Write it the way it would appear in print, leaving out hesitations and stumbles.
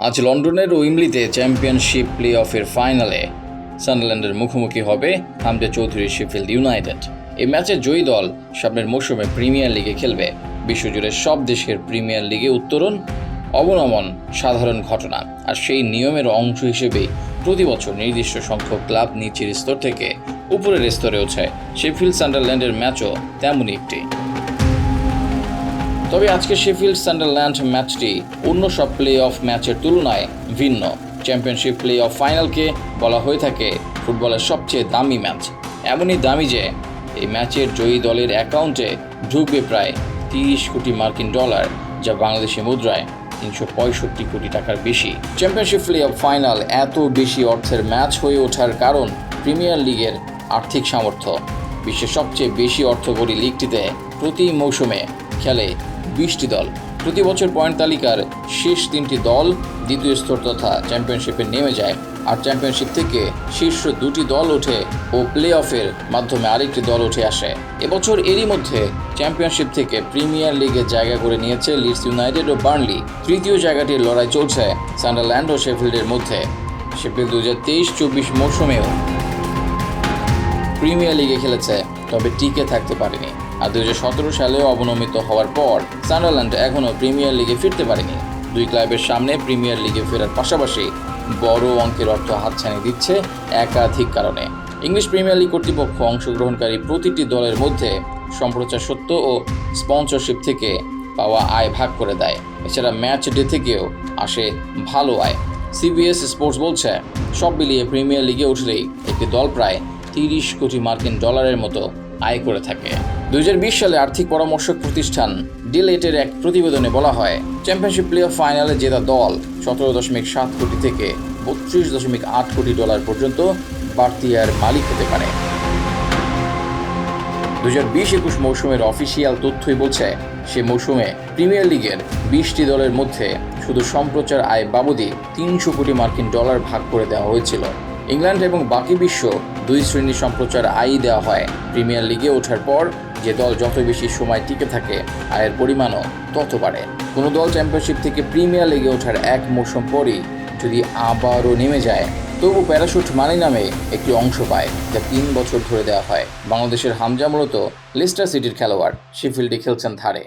আজ লন্ডনের উইম্বলিতে championship play অফের ফাইনালে সান্ডারল্যান্ডের মুখোমুখি হবে হামজা চৌধুরীর শেফিল্ড ইউনাইটেড। এই ম্যাচে জয়ী দল সামনের মৌসুমে প্রিমিয়ার লিগে খেলবে। বিশ্বজুড়ে সব দেশের প্রিমিয়ার লিগে উত্তরণ অবনমন সাধারণ ঘটনা, আর সেই নিয়মের অংশ হিসেবেই প্রতি বছর নির্দিষ্ট সংখ্যক ক্লাব নিচের স্তর থেকে উপরের স্তরে ওঠে। শেফিল্ড সান্ডারল্যান্ডের ম্যাচও তেমনই একটি। তবে আজকে শেফিল্ড সান্ডারল্যান্ড ম্যাচটি অন্য সব প্লে অফ ম্যাচের তুলনায় ভিন্ন। চ্যাম্পিয়নশিপ প্লে অফ ফাইনালকে বলা হয়ে থাকে ফুটবলের সবচেয়ে দামি ম্যাচ। এমনই দামি যে এই ম্যাচের জয়ী দলের অ্যাকাউন্টে ঢুকবে প্রায় 30 কোটি মার্কিন ডলার, যা বাংলাদেশি মুদ্রায় 365 কোটি টাকার বেশি। চ্যাম্পিয়নশিপ প্লে অফ ফাইনাল এত বেশি অর্থের ম্যাচ হয়ে ওঠার কারণ প্রিমিয়ার লিগের আর্থিক সামর্থ্য। বিশ্বের সবচেয়ে বেশি অর্থকরী লিগটিতে প্রতি মৌসুমে খেলে 20টি দল। প্রতি বছর পয়েন্ট তালিকার শেষ 3টি দল দ্বিতীয় স্তর তথা চ্যাম্পিয়নশিপে নেমে যায়, আর চ্যাম্পিয়নশিপ থেকে শীর্ষ 2টি দল ওঠে ও প্লে অফের মাধ্যমে আরেকটি দল উঠে আসে। এবছর এরই মধ্যে চ্যাম্পিয়নশিপ থেকে প্রিমিয়ার লিগে জায়গা করে নিয়েছে লিডস ইউনাইটেড ও বার্নলি। তৃতীয় জায়গাটির লড়াই চলছে সান্ডারল্যান্ড ও শেফিল্ডের মধ্যে। শেফিল্ড 2023-24 মৌসুমেও প্রিমিয়ার লিগে খেলেছে, তবে টিকে থাকতে পারেনি। আর 2017 সালেও অবনমিত হওয়ার পর সান্ডারল্যান্ড এখনও প্রিমিয়ার লিগে ফিরতে পারেনি। দুই ক্লাবের সামনে প্রিমিয়ার লিগে ফেরার পাশাপাশি বড় অঙ্কের অর্থ হাতছানি দিচ্ছে একাধিক কারণে। ইংলিশ প্রিমিয়ার লিগ কর্তৃপক্ষ অংশগ্রহণকারী প্রতিটি দলের মধ্যে সম্প্রচার সত্ত্ব ও স্পন্সরশিপ থেকে পাওয়া আয় ভাগ করে দেয়। এছাড়া ম্যাচ ডে থেকেও আসে ভালো আয়। সিবিএস স্পোর্টস বলছে, সব মিলিয়ে প্রিমিয়ার লিগে উঠলেই একটি দল প্রায় 30 কোটি মার্কিন ডলারের মতো আয় করে থাকে। 2020 সালে আর্থিক পরামর্শক প্রতিষ্ঠান ডিলেটের এক প্রতিবেদনে বলা হয়, চ্যাম্পিয়নশিপ প্লে অফ ফাইনালে জেতা দল 17.7 কোটি থেকে 32.8 কোটি ডলার পর্যন্ত বাড়তি আয়ের মালিক হতে পারে। 2020-21 মৌসুমের অফিসিয়াল তথ্যই বলছে, সে মৌসুমে প্রিমিয়ার লিগের 20টি দলের মধ্যে শুধু সম্প্রচার আয় বাবদই 300 কোটি মার্কিন ডলার ভাগ করে দেওয়া হয়েছিল। ইংল্যান্ড এবং বাকি বিশ্ব দুই শ্রেণীর সম্প্রচার আয়ই দেওয়া হয়। প্রিমিয়ার লিগে ওঠার পর যে দল যত বেশি সময় টিকে থাকে, আয়ের পরিমাণও তত বাড়ে। কোনো দল চ্যাম্পিয়নশিপ থেকে প্রিমিয়ার লিগে ওঠার এক মৌসুম পরই যদি আবারও নেমে যায়, তবু প্যারাশুট মানি নামে একটি অংশ পায়, যা 3 বছর ধরে দেওয়া হয়। বাংলাদেশের হামজা মূলত লেস্টার সিটির খেলোয়াড়, শেফিল্ডে খেলছেন ধারে।